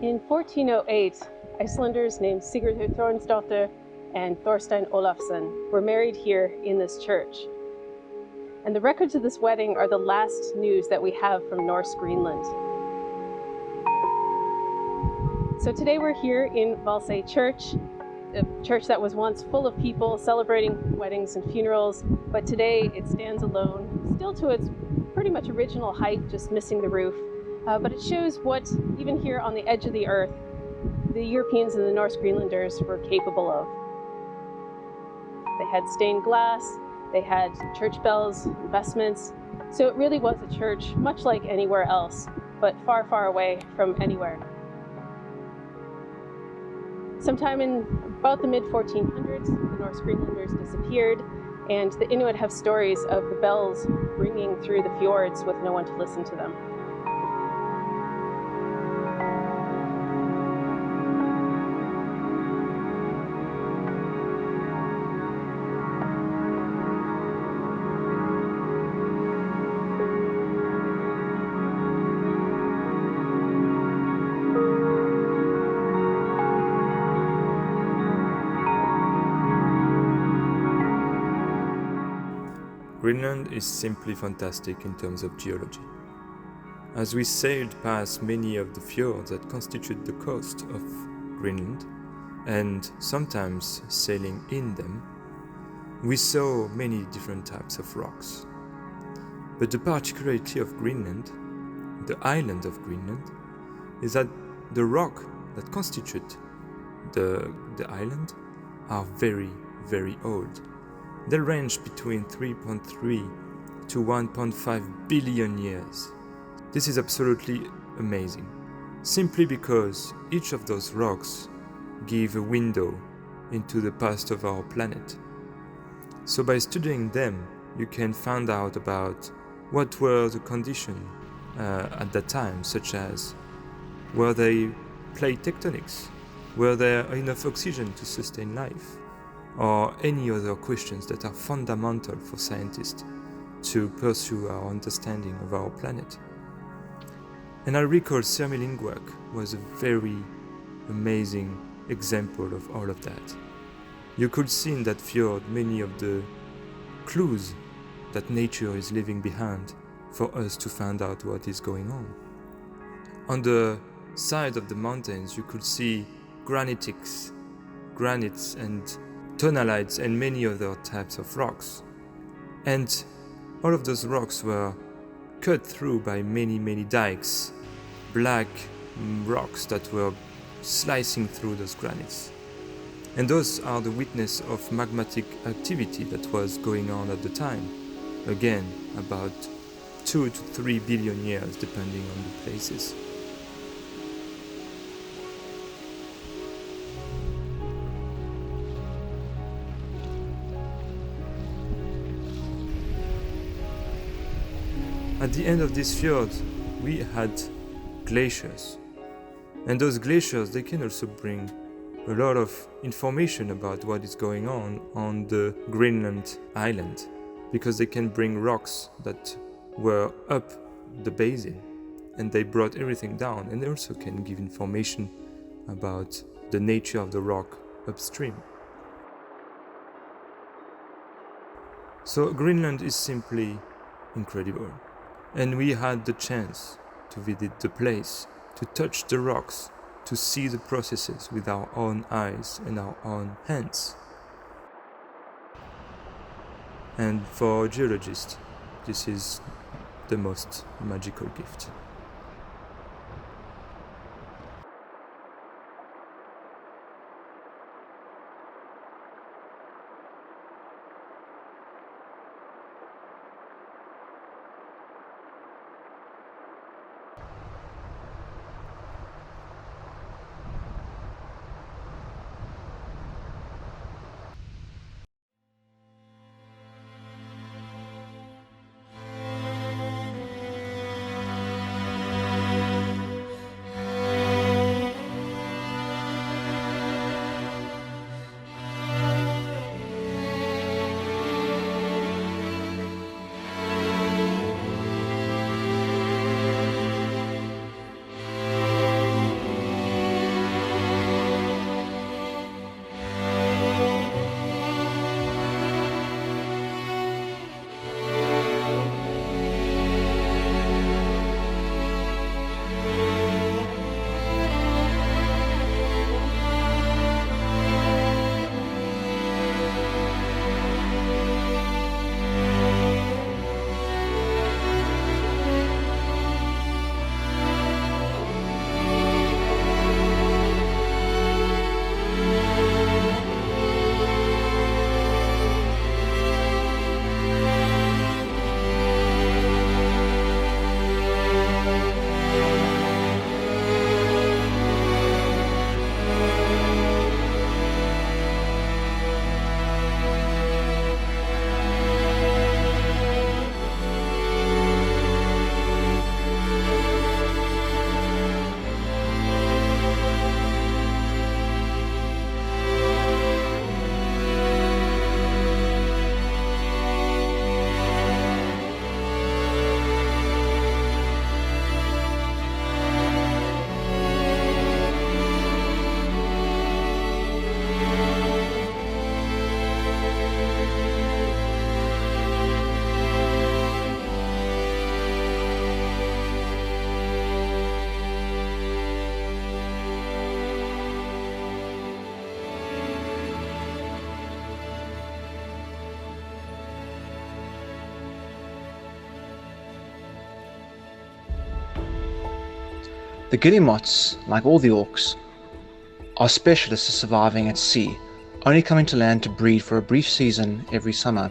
In 1408, Icelanders named Sigurður Þórarinsdóttir and Thorstein Olafsson were married here in this church. And the records of this wedding are the last news that we have from Norse Greenland. So today we're here in Valsay Church, a church that was once full of people celebrating weddings and funerals, but today it stands alone, still to its pretty much original height, just missing the roof. But it shows what, even here on the edge of the earth, the Europeans and the Norse Greenlanders were capable of. They had stained glass, they had church bells, vestments, so it really was a church much like anywhere else, but far, far away from anywhere. Sometime in about the mid-1400s, the Norse Greenlanders disappeared, and the Inuit have stories of the bells ringing through the fjords with no one to listen to them. Greenland is simply fantastic in terms of geology. As we sailed past many of the fjords that constitute the coast of Greenland, and sometimes sailing in them, we saw many different types of rocks. But the particularity of Greenland, the island of Greenland, is that the rock that constitute the island are very, very old. They range between 3.3 to 1.5 billion years. This is absolutely amazing, simply because each of those rocks give a window into the past of our planet. So by studying them, you can find out about what were the conditions at that time, such as were they plate tectonics? Were there enough oxygen to sustain life? Or any other questions that are fundamental for scientists to pursue our understanding of our planet. And I recall Sermilling work was a very amazing example of all of that. You could see in that fjord many of the clues that nature is leaving behind for us to find out what is going on. On the side of the mountains you could see granites and tonalites and many other types of rocks. And all of those rocks were cut through by many dikes, black rocks that were slicing through those granites. And those are the witness of magmatic activity that was going on at the time. Again, about 2 to 3 billion years depending on the places. At the end of this fjord, we had glaciers. And those glaciers, they can also bring a lot of information about what is going on the Greenland island, because they can bring rocks that were up the basin, and they brought everything down, and they also can give information about the nature of the rock upstream. So Greenland is simply incredible. And we had the chance to visit the place, to touch the rocks, to see the processes with our own eyes and our own hands. And for a geologist, this is the most magical gift. The guillemots, like all the auks, are specialists at surviving at sea, only coming to land to breed for a brief season every summer.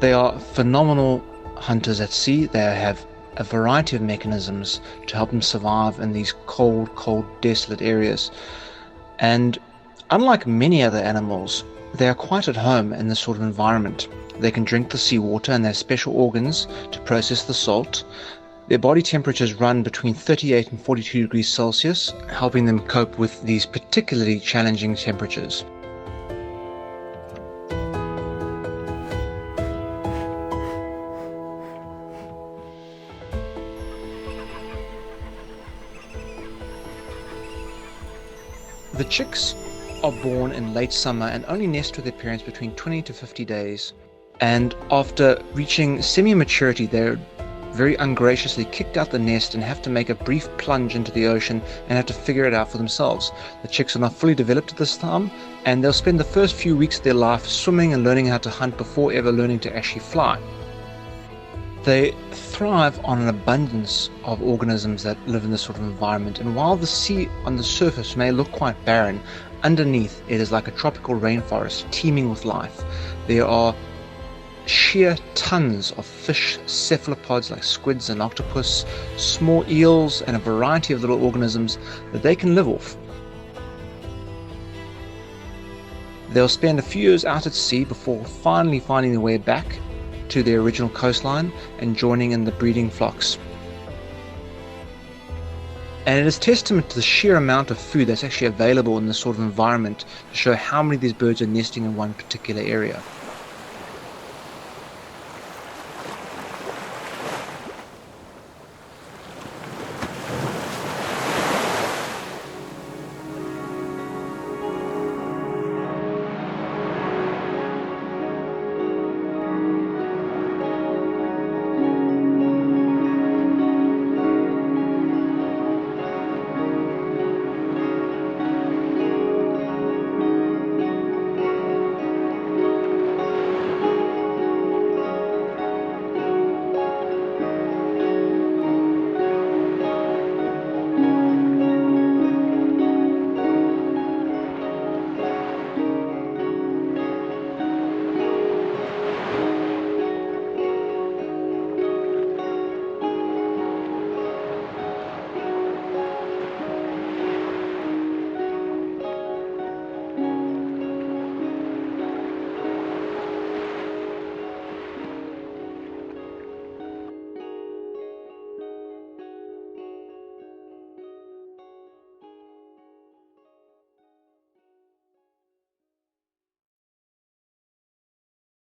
They are phenomenal hunters at sea. They have a variety of mechanisms to help them survive in these cold, desolate areas. And unlike many other animals, they are quite at home in this sort of environment. They can drink the seawater and they have special organs to process the salt. Their body temperatures run between 38 and 42 degrees Celsius, helping them cope with these particularly challenging temperatures. The chicks are born in late summer and only nest with their parents between 20 to 50 days. And after reaching semi-maturity, they're very ungraciously kicked out the nest and have to make a brief plunge into the ocean and have to figure it out for themselves. The chicks are not fully developed at this time, and they'll spend the first few weeks of their life swimming and learning how to hunt before ever learning to actually fly. They thrive on an abundance of organisms that live in this sort of environment, and while the sea on the surface may look quite barren, underneath it is like a tropical rainforest teeming with life. There are sheer tons of fish, cephalopods like squids and octopus, small eels, and a variety of little organisms that they can live off. They'll spend a few years out at sea before finally finding their way back to their original coastline and joining in the breeding flocks. And it is testament to the sheer amount of food that's actually available in this sort of environment to show how many of these birds are nesting in one particular area.